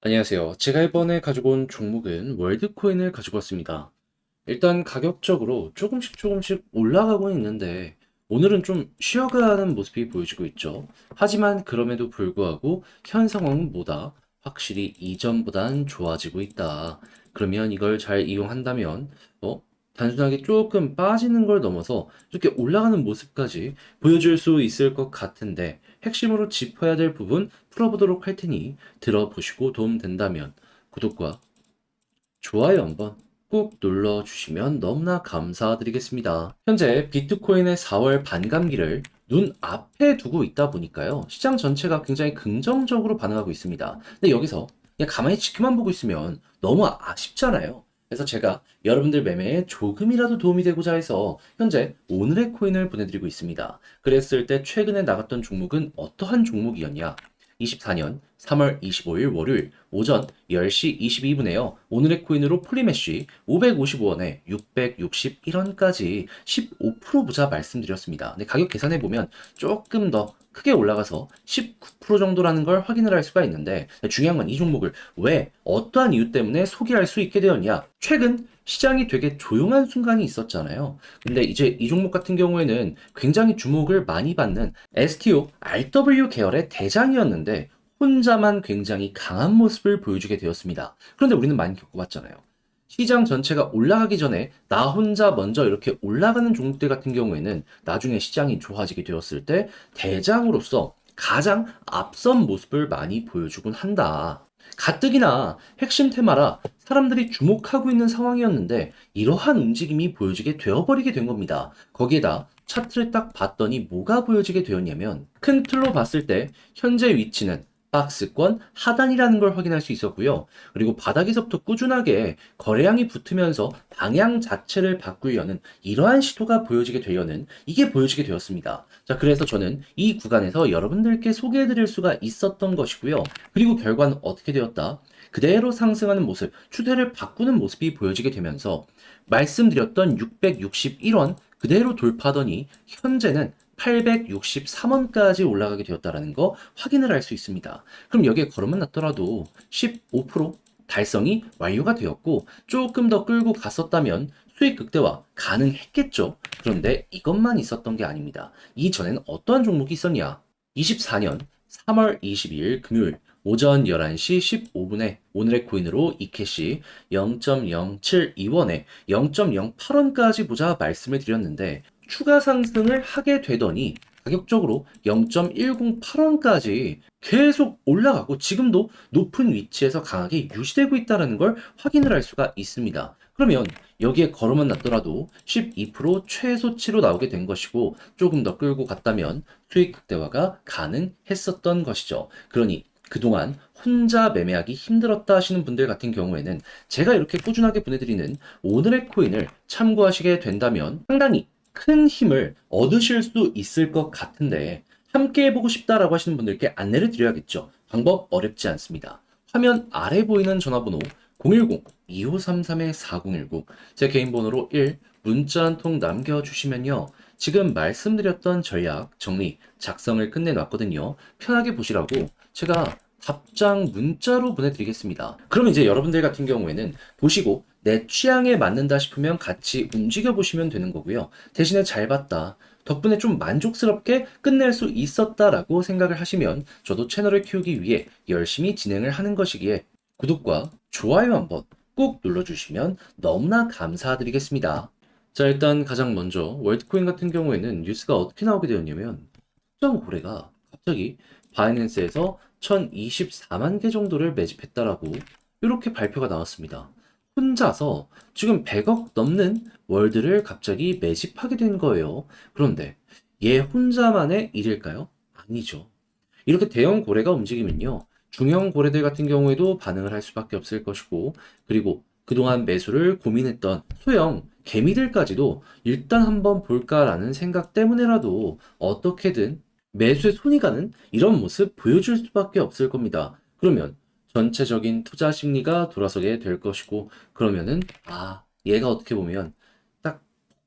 안녕하세요. 제가 이번에 가지고 온 종목은 월드코인을 가지고 왔습니다. 일단 가격적으로 조금씩 올라가고는 있는데 오늘은 좀 쉬어가는 모습이 보여지고 있죠. 하지만 그럼에도 불구하고 현 상황은 뭐다? 확실히 이전보단 좋아지고 있다. 그러면 이걸 잘 이용한다면 단순하게 조금 빠지는 걸 넘어서 이렇게 올라가는 모습까지 보여줄 수 있을 것 같은데 핵심으로 짚어야 될 부분 풀어보도록 할 테니 들어보시고 도움된다면 구독과 좋아요 한번 꾹 눌러주시면 너무나 감사드리겠습니다. 현재 비트코인의 4월 반감기를 눈 앞에 두고 있다 보니까요. 시장 전체가 굉장히 긍정적으로 반응하고 있습니다. 근데 여기서 그냥 가만히 지켜만 보고 있으면 너무 아쉽잖아요. 그래서 제가 여러분들 매매에 조금이라도 도움이 되고자 해서 현재 오늘의 코인을 보내드리고 있습니다. 그랬을 때 최근에 나갔던 종목은 어떠한 종목이었냐? 24년 3월 25일 월요일 오전 10시 22분에요. 오늘의 코인으로 폴리메쉬 555원에 661원까지 15% 부자 말씀드렸습니다. 근데 가격 계산해보면 조금 더 크게 올라가서 19% 정도라는 걸 확인을 할 수가 있는데 중요한 건 이 종목을 왜 어떠한 이유 때문에 소개할 수 있게 되었냐. 최근 시장이 되게 조용한 순간이 있었잖아요. 근데 이제 이 종목 같은 경우에는 굉장히 주목을 많이 받는 STO, RW 계열의 대장이었는데 혼자만 굉장히 강한 모습을 보여주게 되었습니다. 그런데 우리는 많이 겪어봤잖아요. 시장 전체가 올라가기 전에 나 혼자 먼저 이렇게 올라가는 종목들 같은 경우에는 나중에 시장이 좋아지게 되었을 때 대장으로서 가장 앞선 모습을 많이 보여주곤 한다. 가뜩이나 핵심 테마라 사람들이 주목하고 있는 상황이었는데 이러한 움직임이 보여지게 되어버리게 된 겁니다. 거기에다 차트를 딱 봤더니 뭐가 보여지게 되었냐면 큰 틀로 봤을 때 현재 위치는 박스권 하단이라는 걸 확인할 수 있었고요. 그리고 바닥에서부터 꾸준하게 거래량이 붙으면서 방향 자체를 바꾸려는 이러한 시도가 보여지게 되려는 이게 보여지게 되었습니다. 자, 그래서 저는 이 구간에서 여러분들께 소개해 드릴 수가 있었던 것이고요. 그리고 결과는 어떻게 되었다? 그대로 상승하는 모습, 추세를 바꾸는 모습이 보여지게 되면서 말씀드렸던 661원 그대로 돌파하더니 현재는 863원까지 올라가게 되었다는 거 확인을 할 수 있습니다. 그럼 여기에 걸음만 났더라도 15% 달성이 완료가 되었고 조금 더 끌고 갔었다면 수익 극대화 가능했겠죠. 그런데 이것만 있었던 게 아닙니다. 이전에는 어떠한 종목이 있었냐? 24년 3월 22일 금요일 오전 11시 15분에 오늘의 코인으로 이캐시 0.072원에 0.08원까지 보자 말씀을 드렸는데 추가 상승을 하게 되더니 가격적으로 0.108원까지 계속 올라가고 지금도 높은 위치에서 강하게 유지되고 있다는 걸 확인을 할 수가 있습니다. 그러면 여기에 걸음은 났더라도 12% 최소치로 나오게 된 것이고 조금 더 끌고 갔다면 수익 극대화가 가능했었던 것이죠. 그러니 그동안 혼자 매매하기 힘들었다 하시는 분들 같은 경우에는 제가 이렇게 꾸준하게 보내드리는 오늘의 코인을 참고하시게 된다면 상당히 큰 힘을 얻으실 수 있을 것 같은데 함께 해보고 싶다라고 하시는 분들께 안내를 드려야겠죠. 방법 어렵지 않습니다. 화면 아래 보이는 전화번호 010-2533-4019 제 개인 번호로 1 문자 한 통 남겨주시면요. 지금 말씀드렸던 전략 정리 작성을 끝내놨거든요. 편하게 보시라고 제가 답장 문자로 보내드리겠습니다. 그럼 이제 여러분들 같은 경우에는 보시고 내 취향에 맞는다 싶으면 같이 움직여 보시면 되는 거고요. 대신에 잘 봤다. 덕분에 좀 만족스럽게 끝낼 수 있었다라고 생각을 하시면 저도 채널을 키우기 위해 열심히 진행을 하는 것이기에 구독과 좋아요 한번 꼭 눌러주시면 너무나 감사드리겠습니다. 자, 일단 가장 먼저 월드코인 같은 경우에는 뉴스가 어떻게 나오게 되었냐면 특정 고래가 갑자기 바이낸스에서 1024만 개 정도를 매집했다라고 이렇게 발표가 나왔습니다. 혼자서 지금 100억 넘는 월드를 갑자기 매집하게 된 거예요. 그런데 얘 혼자만의 일일까요? 아니죠. 이렇게 대형 고래가 움직이면요. 중형 고래들 같은 경우에도 반응을 할 수밖에 없을 것이고, 그리고 그동안 매수를 고민했던 소형 개미들까지도 일단 한번 볼까라는 생각 때문에라도 어떻게든 매수에 손이 가는 이런 모습 보여줄 수밖에 없을 겁니다. 그러면 전체적인 투자 심리가 돌아서게 될 것이고, 그러면은, 얘가 어떻게 보면 딱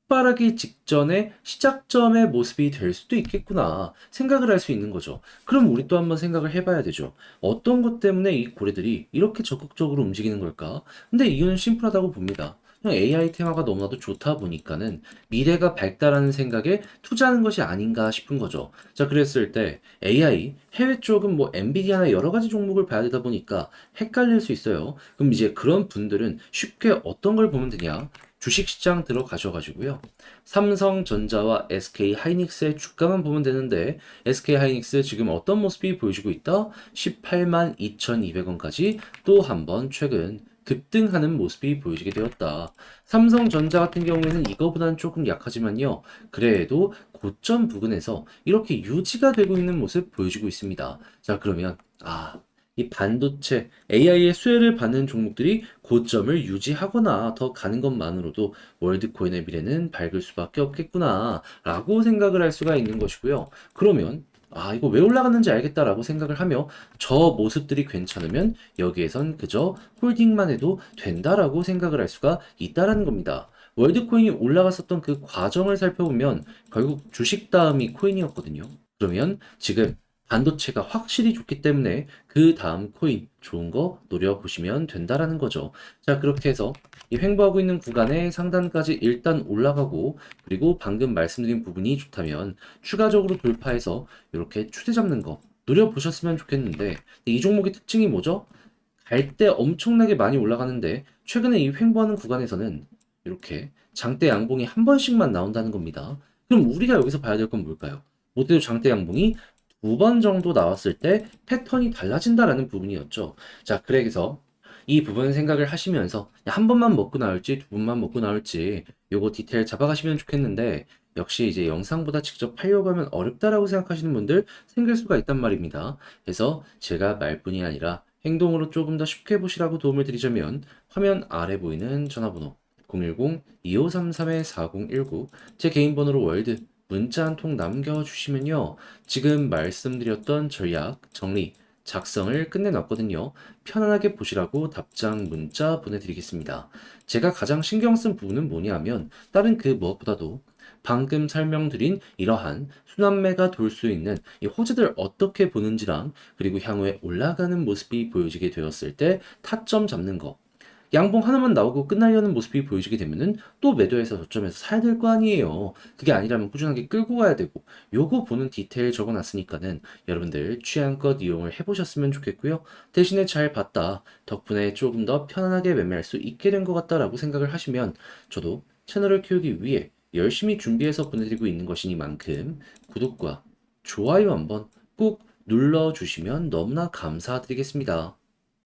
폭발하기 직전에 시작점의 모습이 될 수도 있겠구나 생각을 할 수 있는 거죠. 그럼 우리 또 한번 생각을 해봐야 되죠. 어떤 것 때문에 이 고래들이 이렇게 적극적으로 움직이는 걸까? 근데 이유는 심플하다고 봅니다. 그냥 AI 테마가 너무나도 좋다 보니까는 미래가 밝다라는 생각에 투자하는 것이 아닌가 싶은 거죠. 자, 그랬을 때 AI 해외 쪽은 뭐 엔비디아나 여러 가지 종목을 봐야 되다 보니까 헷갈릴 수 있어요. 그럼 이제 그런 분들은 쉽게 어떤 걸 보면 되냐? 주식시장 들어가셔가지고요. 삼성전자와 SK하이닉스의 주가만 보면 되는데 SK하이닉스 지금 어떤 모습이 보여주고 있다? 18만 2,200원까지 또 한 번 최근 급등하는 모습이 보여지게 되었다. 삼성전자 같은 경우에는 이거보다는 조금 약하지만요. 그래도 고점 부근에서 이렇게 유지가 되고 있는 모습 보여주고 있습니다. 자, 그러면 이 반도체 AI의 수혜를 받는 종목들이 고점을 유지하거나 더 가는 것만으로도 월드코인의 미래는 밝을 수밖에 없겠구나 라고 생각을 할 수가 있는 것이고요. 그러면 이거 왜 올라갔는지 알겠다라고 생각을 하며 저 모습들이 괜찮으면 여기에선 그저 홀딩만 해도 된다라고 생각을 할 수가 있다라는 겁니다. 월드코인이 올라갔었던 그 과정을 살펴보면 결국 주식 다음이 코인이었거든요. 그러면 지금 반도체가 확실히 좋기 때문에 그 다음 코인 좋은 거 노려보시면 된다라는 거죠. 자, 그렇게 해서 이 횡보하고 있는 구간의 상단까지 일단 올라가고 그리고 방금 말씀드린 부분이 좋다면 추가적으로 돌파해서 이렇게 추세 잡는 거 노려보셨으면 좋겠는데 이 종목의 특징이 뭐죠? 갈 때 엄청나게 많이 올라가는데 최근에 이 횡보하는 구간에서는 이렇게 장대 양봉이 한 번씩만 나온다는 겁니다. 그럼 우리가 여기서 봐야 될 건 뭘까요? 못해도 장대 양봉이 두 번 정도 나왔을 때 패턴이 달라진다라는 부분이었죠. 자, 그래서 이 부분 생각을 하시면서 한 번만 먹고 나올지 두 번만 먹고 나올지 요거 디테일 잡아가시면 좋겠는데 역시 이제 영상보다 직접 하려고 하면 어렵다라고 생각하시는 분들 생길 수가 있단 말입니다. 그래서 제가 말뿐이 아니라 행동으로 조금 더 쉽게 보시라고 도움을 드리자면 화면 아래 보이는 전화번호 010-2533-4019 제 개인 번호로 월드 문자 한 통 남겨주시면요. 지금 말씀드렸던 전략, 정리, 작성을 끝내놨거든요. 편안하게 보시라고 답장 문자 보내드리겠습니다. 제가 가장 신경 쓴 부분은 뭐냐 하면 다른 그 무엇보다도 방금 설명드린 이러한 순환매가 돌 수 있는 이 호재들 어떻게 보는지랑 그리고 향후에 올라가는 모습이 보여지게 되었을 때 타점 잡는 거 양봉 하나만 나오고 끝나려는 모습이 보여지게 되면은 또 매도해서 저점에서 사야 될 거 아니에요. 그게 아니라면 꾸준하게 끌고 가야 되고 요거 보는 디테일 적어놨으니까는 여러분들 취향껏 이용을 해보셨으면 좋겠고요. 대신에 잘 봤다. 덕분에 조금 더 편안하게 매매할 수 있게 된 것 같다라고 생각을 하시면 저도 채널을 키우기 위해 열심히 준비해서 보내드리고 있는 것이니만큼 구독과 좋아요 한번 꼭 눌러주시면 너무나 감사드리겠습니다.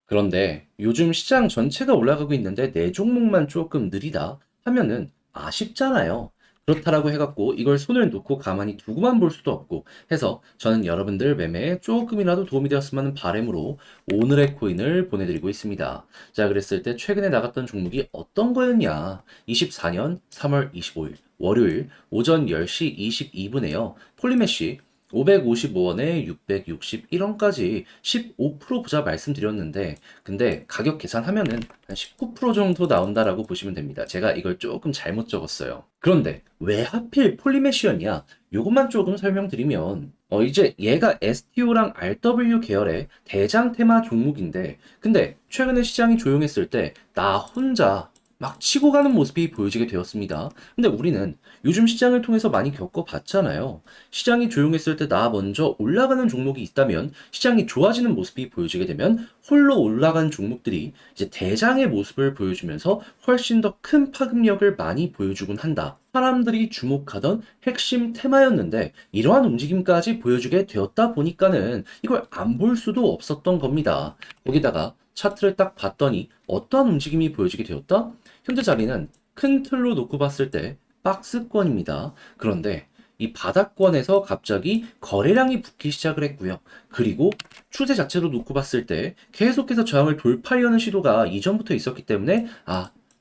그런데 요즘 시장 전체가 올라가고 있는데 내 종목만 조금 느리다 하면은 아쉽잖아요. 그렇다라고 해갖고 이걸 손을 놓고 가만히 두고만 볼 수도 없고 해서 저는 여러분들 매매에 조금이라도 도움이 되었으면 하는 바람으로 오늘의 코인을 보내드리고 있습니다. 자, 그랬을 때 최근에 나갔던 종목이 어떤 거였냐? 24년 3월 25일 월요일 오전 10시 22분에요. 폴리메쉬 555원에 661원까지 15% 보자 말씀드렸는데 근데 가격 계산하면은 한 19% 정도 나온다라고 보시면 됩니다. 제가 이걸 조금 잘못 적었어요. 그런데 왜 하필 폴리메시였냐? 요것만 조금 설명드리면 이제 얘가 STO랑 RW 계열의 대장 테마 종목인데 근데 최근에 시장이 조용했을 때 나 혼자 막 치고 가는 모습이 보여지게 되었습니다. 근데 우리는 요즘 시장을 통해서 많이 겪어봤잖아요. 시장이 조용했을 때 나 먼저 올라가는 종목이 있다면 시장이 좋아지는 모습이 보여지게 되면 홀로 올라간 종목들이 이제 대장의 모습을 보여주면서 훨씬 더 큰 파급력을 많이 보여주곤 한다. 사람들이 주목하던 핵심 테마였는데 이러한 움직임까지 보여주게 되었다 보니까는 이걸 안 볼 수도 없었던 겁니다. 거기다가 차트를 딱 봤더니 어떠한 움직임이 보여지게 되었다? 현재 자리는 큰 틀로 놓고 봤을 때 박스권입니다. 그런데 이 바닥권에서 갑자기 거래량이 붙기 시작을 했고요. 그리고 추세 자체로 놓고 봤을 때 계속해서 저항을 돌파하려는 시도가 이전부터 있었기 때문에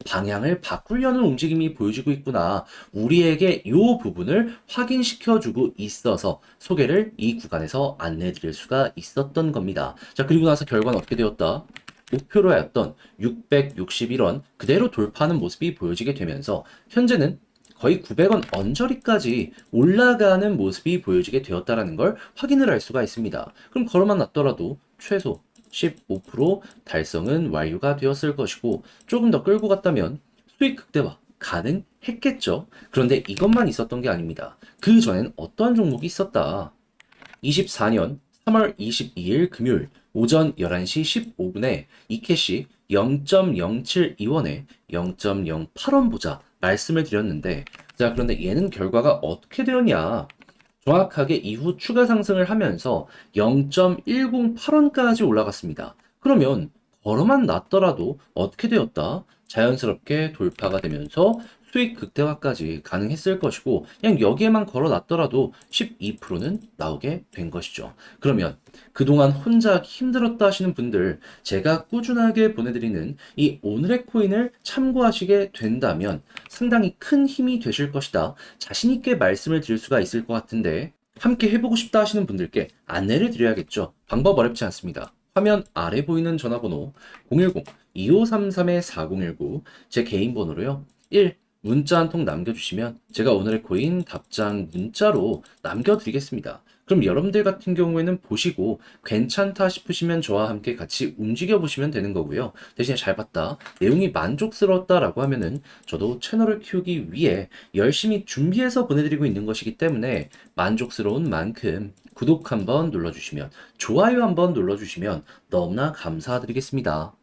방향을 바꾸려는 움직임이 보여지고 있구나. 우리에게 이 부분을 확인시켜주고 있어서 소개를 이 구간에서 안내드릴 수가 있었던 겁니다. 자, 그리고 나서 결과는 어떻게 되었다? 목표로 하였던 661원 그대로 돌파하는 모습이 보여지게 되면서 현재는 거의 900원 언저리까지 올라가는 모습이 보여지게 되었다라는 걸 확인을 할 수가 있습니다. 그럼 걸어만 놨더라도 최소 15% 달성은 완료가 되었을 것이고 조금 더 끌고 갔다면 수익 극대화 가능했겠죠. 그런데 이것만 있었던 게 아닙니다. 그 전엔 어떠한 종목이 있었다. 24년 3월 22일 금요일 오전 11시 15분에 이캐시 0.072원에 0.08원 보자 말씀을 드렸는데, 자, 그런데 얘는 결과가 어떻게 되었냐? 정확하게 이후 추가 상승을 하면서 0.108원까지 올라갔습니다. 그러면 걸어만 놨더라도 어떻게 되었다? 자연스럽게 돌파가 되면서 수익 극대화까지 가능했을 것이고, 그냥 여기에만 걸어 놨더라도 12%는 나오게 된 것이죠. 그러면 그동안 혼자 하기 힘들었다 하시는 분들, 제가 꾸준하게 보내드리는 이 오늘의 코인을 참고하시게 된다면 상당히 큰 힘이 되실 것이다. 자신있게 말씀을 드릴 수가 있을 것 같은데, 함께 해보고 싶다 하시는 분들께 안내를 드려야겠죠. 방법 어렵지 않습니다. 화면 아래 보이는 전화번호 010-2533-4019, 제 개인 번호로요. 1. 문자 한 통 남겨주시면 제가 오늘의 코인 답장 문자로 남겨드리겠습니다. 그럼 여러분들 같은 경우에는 보시고 괜찮다 싶으시면 저와 함께 같이 움직여 보시면 되는 거고요. 대신에 잘 봤다, 내용이 만족스러웠다라고 하면은 저도 채널을 키우기 위해 열심히 준비해서 보내드리고 있는 것이기 때문에 만족스러운 만큼 구독 한번 눌러주시면, 좋아요 한번 눌러주시면 너무나 감사드리겠습니다.